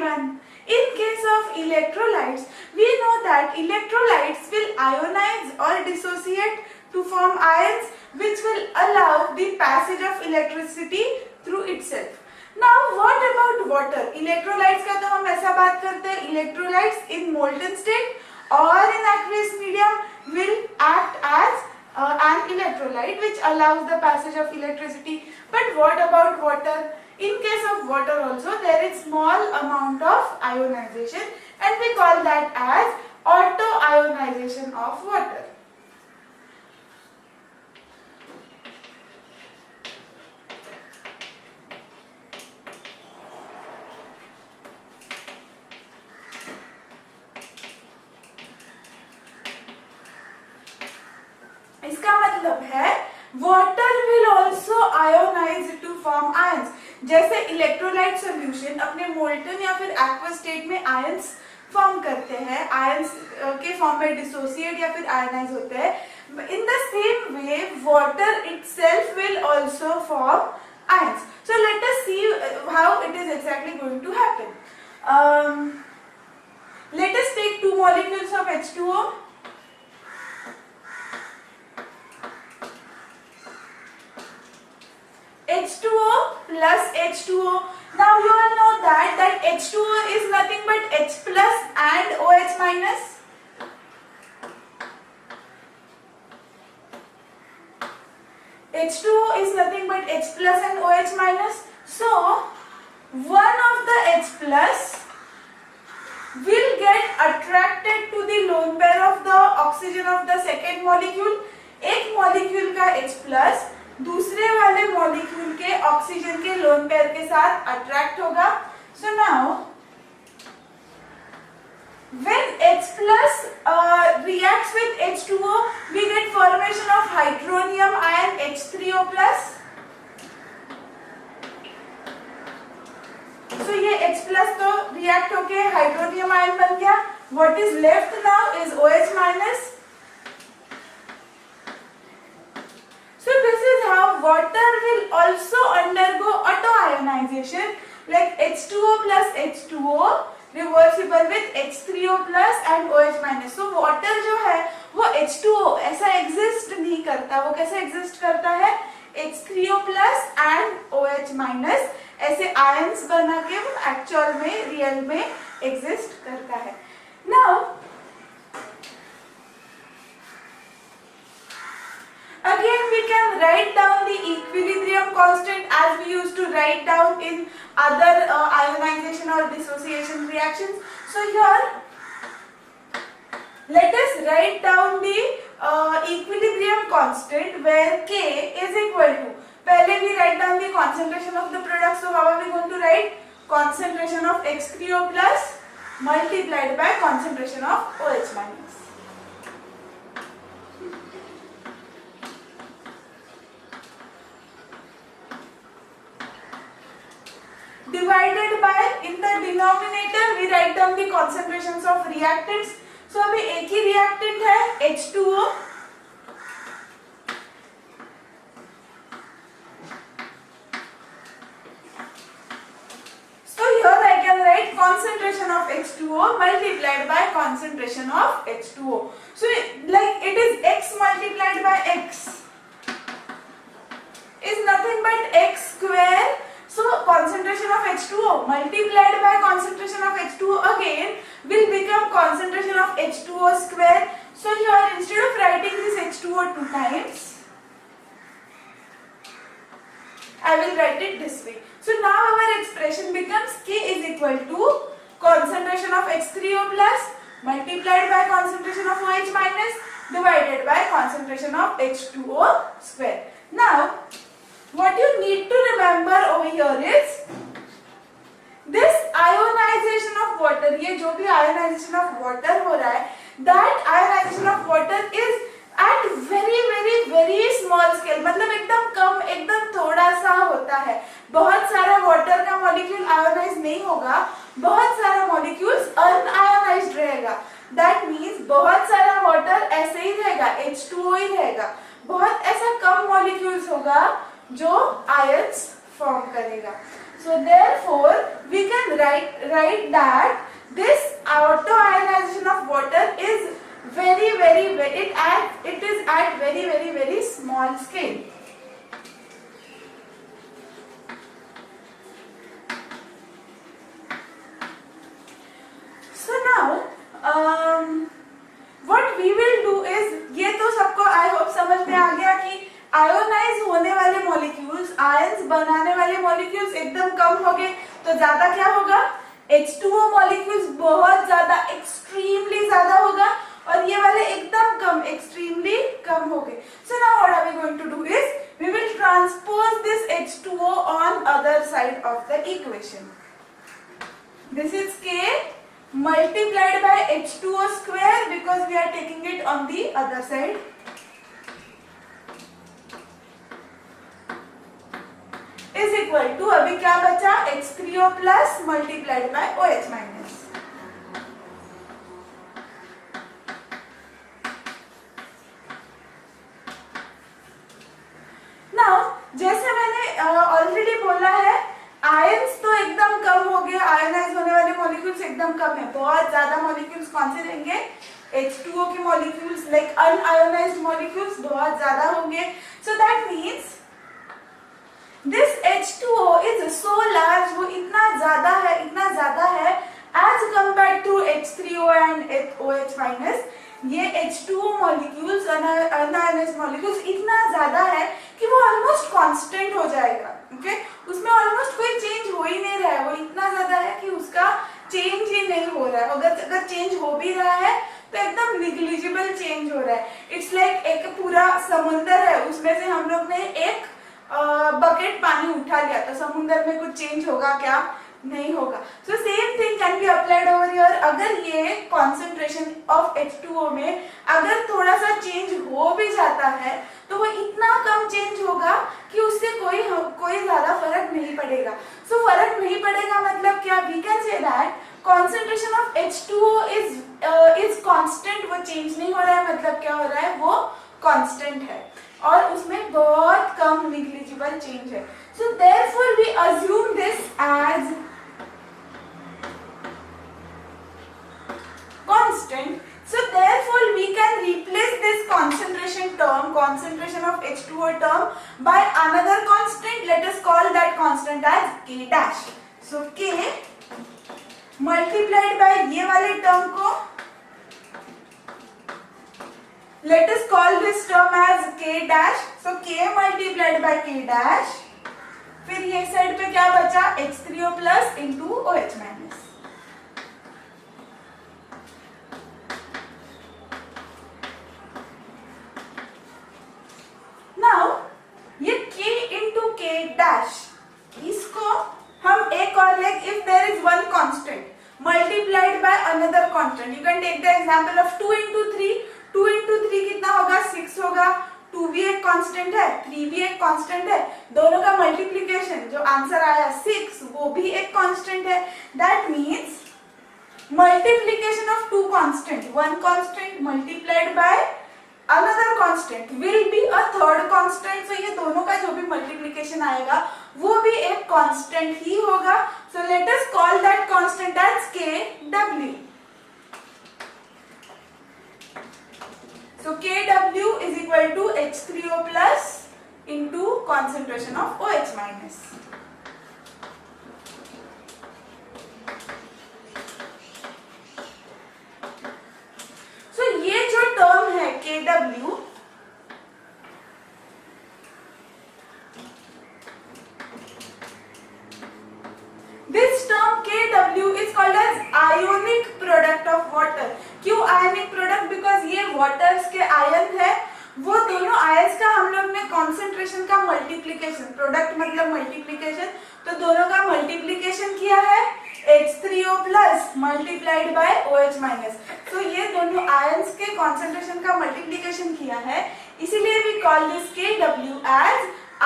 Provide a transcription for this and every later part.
everyone. In case of electrolytes, we know that electrolytes will ionize or dissociate to form ions which will allow the passage of electricity through itself. Now what about water? Electrolytes का तो हम ऐसा बात करते हैं, electrolytes in molten state or in aqueous medium will act as an electrolyte which allows the passage of electricity. But what about water? In case of water also there is small amount of ionization and we call that as auto-ionization of water. इसका मतलब है water will also ionize to form ions. जैसे electrolyte solution अपने molten या फिर aqueous state में ions form करते हैं, आयंस के फॉर्म में डिसोसिएट या फिर आयनाइज होते हैं, in the same way water itself will also form ions. So let us see how it is exactly going to happen. Let us take two molecules of H2O. H2O plus H2O. Now you all know that H2O is nothing but H plus and OH minus. H2O is nothing but H plus and OH minus. So one of the H plus will get attracted to the lone pair of the oxygen of the second molecule. एक molecule का H plus दूसरे वाले molecule के oxygen के lone pair के साथ attract होगा. So now when H plus reacts with H2O, we get formation of hydronium ion H3O plus. So ये H plus तो react होके हाइड्रोनियम आयन बन गया. What is left now is OH minus. So this is how water will also undergo auto-ionization, like H2O plus H2O reversible with H3O plus and OH minus. So water जो है वो H2O ऐसा exist नहीं करता, वो कैसे exist करता है? H3O plus and OH minus ऐसे ions बना के वो actual में real में exist करता है. Now again we can write down the equilibrium constant as we used to write down in other ionization or dissociation reactions. So here let us write down the equilibrium constant where K is equal to, पहले we write down the concentration of the product. So how are we going to write? Concentration of H3O plus multiplied by concentration of OH minus. Divided by, in the denominator we write down the concentrations of reactants. So अभी एक ही reactant है H2O. So here I can write concentration of H2O multiplied by concentration of H2O. So like it is X multiplied by X is nothing but X square. So concentration of H2O multiplied by concentration of H2O again will become concentration of H2O square. So here instead of writing this H2O two times, I will write it this way. So now our expression becomes K is equal to concentration of H3O plus multiplied by concentration of OH minus divided by concentration of H2O square. Now what you need to remember over here is this ionization of water. ये जो भी ionization of water हो रहा है, that ionization of water is at very small scale. मतलब एकदम कम, एकदम थोड़ा सा होता है. बहुत सारा water का molecule ionized नहीं होगा, बहुत सारा molecules unionized रहेगा. That means बहुत सारा water ऐसे ही रहेगा, H2O ही रहेगा. बहुत ऐसा कम molecules होगा जो आयंस फॉर्म करेगा. So therefore we can write that this auto ionization of water is it is at very small scale. So now what we will do is, ये तो सबको आई होप समझ में आ गया कि आयोनाइज होने वाले मॉलिक्यूल्स, आयंस बनाने वाले मॉलिक्यूल्स एकदम कम हो गए तो ज्यादा क्या होगा, H2O मॉलिक्यूल्स बहुत ज्यादा एक्सट्रीमली ज्यादा होगा और ये वाले एकदम कम एक्सट्रीमली कम हो गए. So now what are we going to do is we will transpose this H2O on other side of the equation. This is K multiplied by H2O square because we are taking it on the other side. Is equal to, अभी क्या बचा, H3O plus multiplied by OH minus. Now जैसे मैंने already बोला है, ions तो एकदम कम हो गए, आयनाइज होने वाले मॉलिक्यूल्स एकदम कम है. बहुत ज्यादा मॉलिक्यूल्स कौन से रहेंगे, H2O के मॉलिक्यूल्स, लाइक अनआयोनाइज्ड मॉलिक्यूल्स बहुत ज्यादा होंगे. So that means this H2O is so large, वो इतना ज्यादा है as compared to H3O and OH minus. ये H2O मॉलिक्यूल्स, अनआयोनाइज्ड मॉलिक्यूल्स इतना ज्यादा है कि वो ऑलमोस्ट कांस्टेंट हो जाएगा. ओके, उसमें ऑलमोस्ट कोई चेंज हो ही नहीं रहा है. वो इतना ज्यादा है कि उसका चेंज ही नहीं हो रहा है. अगर चेंज हो भी रहा है तो एकदम निग्लिजिबल चेंज हो रहा है. इट्स लाइक एक पूरा समुंदर है, उसमें से हम लोग ने एक बकेट पानी उठा लिया तो समुंदर में कुछ चेंज होगा क्या, नहीं होगा. So same thing can be applied over here. अगर ये कॉन्सेंट्रेशन ऑफ H2O में अगर थोड़ा सा चेंज हो भी जाता है तो वो इतना कम चेंज होगा कि उससे कोई ज्यादा फर्क नहीं पड़ेगा. सो फर्क नहीं पड़ेगा मतलब क्या, we can say that concentration of H2O is constant. वो चेंज नहीं हो रहा है, मतलब क्या हो रहा है, वो कांस्टेंट है और उसमें बहुत कम निग्लिजिबल चेंज है. So therefore we assume this as constant. So therefore we can replace this concentration term, concentration of H2O term, by another constant. Let us call that constant as K dash. So K multiplied by ये वाले term को, let us call this term as K dash. So K multiplied by K dash. फिर ये side पे क्या बचा, H3O plus into OH minus. ये K into K dash, इसको हम एक और leg, if there is one constant multiplied by another constant, you can take the example of 2 into 3. 2 into 3 कितना होगा, 6 होगा. 2 भी एक कांस्टेंट है, 3 भी एक कांस्टेंट है. दोनों का मल्टीप्लिकेशन जो आंसर आया 6, वो भी एक कांस्टेंट है. That means multiplication of two constant, one constant multiplied by another constant will be a third constant. So ये दोनों का जो भी multiplication आएगा वो भी एक constant ही होगा. So let us call that constant as Kw. So Kw is equal to H3O plus into concentration of OH minus. ये जो टर्म है Kw, this term Kw is called as ionic product of water. क्यों ionic product? Because ये waters के ion है, वो दोनों ions का हम लोग ने कॉन्सेंट्रेशन का मल्टीप्लीकेशन, प्रोडक्ट मतलब मल्टीप्लीकेशन, तो दोनों का मल्टीप्लीकेशन किया है H3O plus multiplied by OH minus. तो ये दोनों आयंस के कॉन्सेंट्रेशन का मल्टीप्लीकेशन किया है, इसीलिए we call this Kw as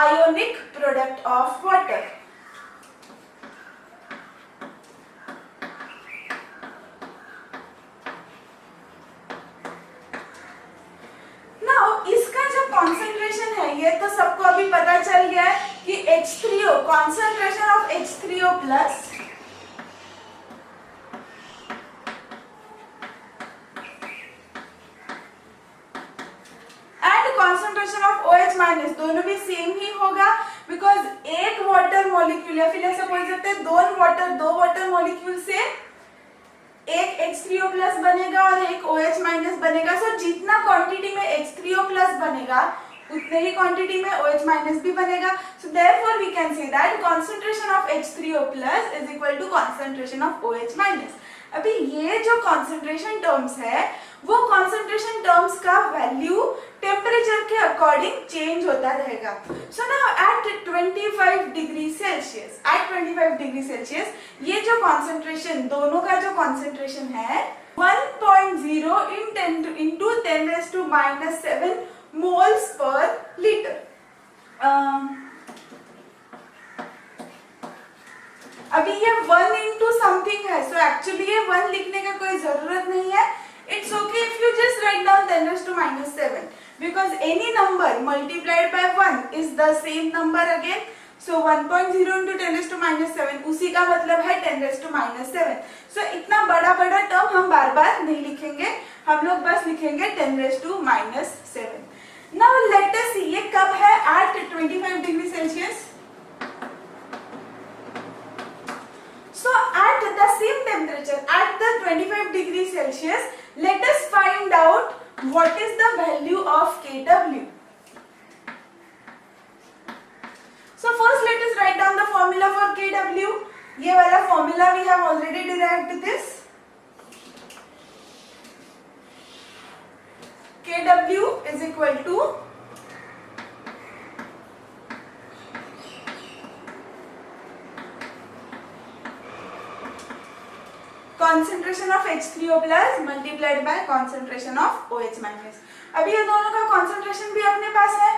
ionic product of water. Now इसका जो कॉन्सेंट्रेशन है, ये तो सबको अभी पता चल गया है कि H3O, concentration of H3O plus and concentration of OH minus, दोनों भी सेम ही होगा बिकॉज एक वाटर मॉलिक्यूल या फिर ऐसा बोल सकते हैं दो वाटर मॉलिक्यूल से एक H3O प्लस बनेगा और एक OH माइनस बनेगा. सो जितना क्वांटिटी में H3O प्लस बनेगा उतने ही क्वांटिटी में OH माइनस भी बनेगा. So therefore we can say that concentration of H3O plus is equal to concentration of OH minus. अभी ये जो कंसंट्रेशन टर्म्स है वो कंसंट्रेशन टर्म्स का वैल्यू टेम्परेचर के अकॉर्डिंग चेंज होता रहेगा. So now at 25 degree Celsius ये जो कंसंट्रेशन दोनों का जो कंसंट्रेशन है 1.0 into 10⁻⁻⁷ मोल्स पर लीटर. अभी ये 1 into समथिंग है, सो एक्चुअली ये 1 लिखने का कोई जरूरत नहीं है. It's okay if you just write down 10⁻⁷ because any number multiplied by 1 is the same number again. So 1.0 into 10⁻⁷ उसी का मतलब है 10⁻⁷. So इतना बड़ा टर्म हम बार बार नहीं लिखेंगे, हम लोग बस लिखेंगे 10⁻⁷. Now let us see ये कब है at 25 degree Celsius. So at the same temperature at the 25 degree Celsius, let us find out what is the value of Kw. So first let us write down the formula for Kw. ये वाला formula we have already derived this. Kw is equal to concentration of H3O plus multiplied by concentration of OH minus. अभी ये दोनों का concentration भी अपने पास है,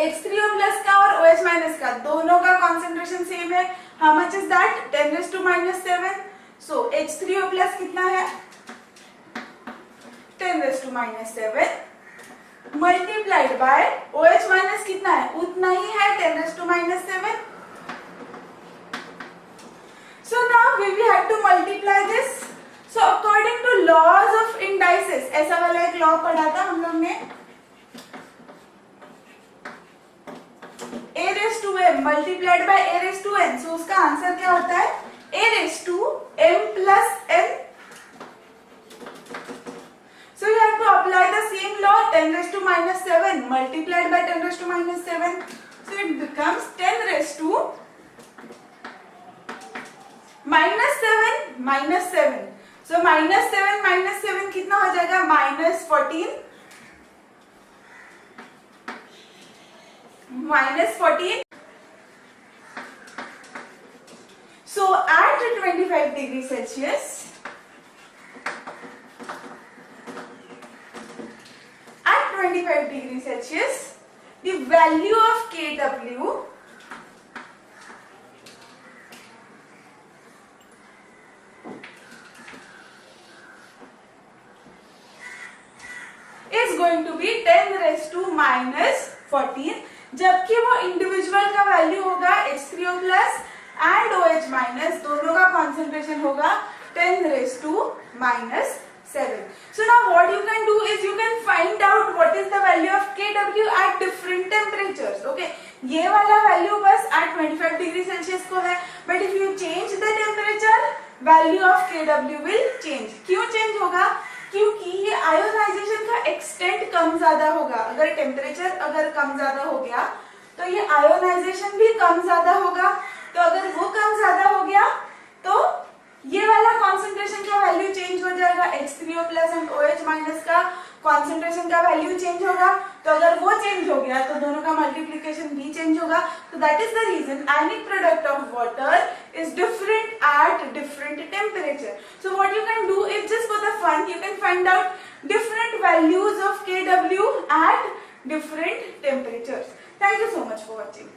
H3O plus का और OH minus का दोनों का concentration same है. How much is that? 10⁻⁷. So H3O plus कितना है? 10⁻⁷ multiplied by OH minus कितना है? उतना ही है 10⁻⁷. So now we have to multiply this. So according to laws of indices, ऐसा वाला एक लॉ पढ़ा था हम लोग ने, a raised to m multiplied by a raised to n. So उसका आंसर क्या होता है? a raised to m plus n. So you have to apply the same law, 10⁻⁷ multiplied by 10⁻⁷. So it becomes 10 raised to -7. So -7 कितना हो जाएगा? -14. So at 25 degree Celsius, the value of Kw is going to be 10⁻⁻14, जबकि वो individual का value होगा H3O plus and OH minus, दोनों का concentration होगा 10⁻⁷. So now what you can do is you can find out what is the value of Kw at different temperatures. Okay, ये वाला value बस at 25 डिग्री सेल्सियस को है, but if you change the temperature, value of Kw will change. क्यों change होगा? क्योंकि ये ionisation का एक्सटेंट कम ज्यादा होगा. अगर टेम्परेचर कम ज्यादा हो गया तो ये आयोनाइजेशन भी कम ज्यादा होगा. तो अगर वो कम ज्यादा हो गया तो ये वाला कॉन्सेंट्रेशन का वैल्यू चेंज हो जाएगा. H3O plus and OH minus का कॉन्सेंट्रेशन का वैल्यू चेंज होगा. तो अगर वो चेंज हो गया तो दोनों का मल्टीप्लिकेशन भी चेंज होगा. तो that is the reason ionic product of water is different at different temperature. So what you can do is just for the fun you can find out different values of Kw at different temperatures. Thank you so much for watching.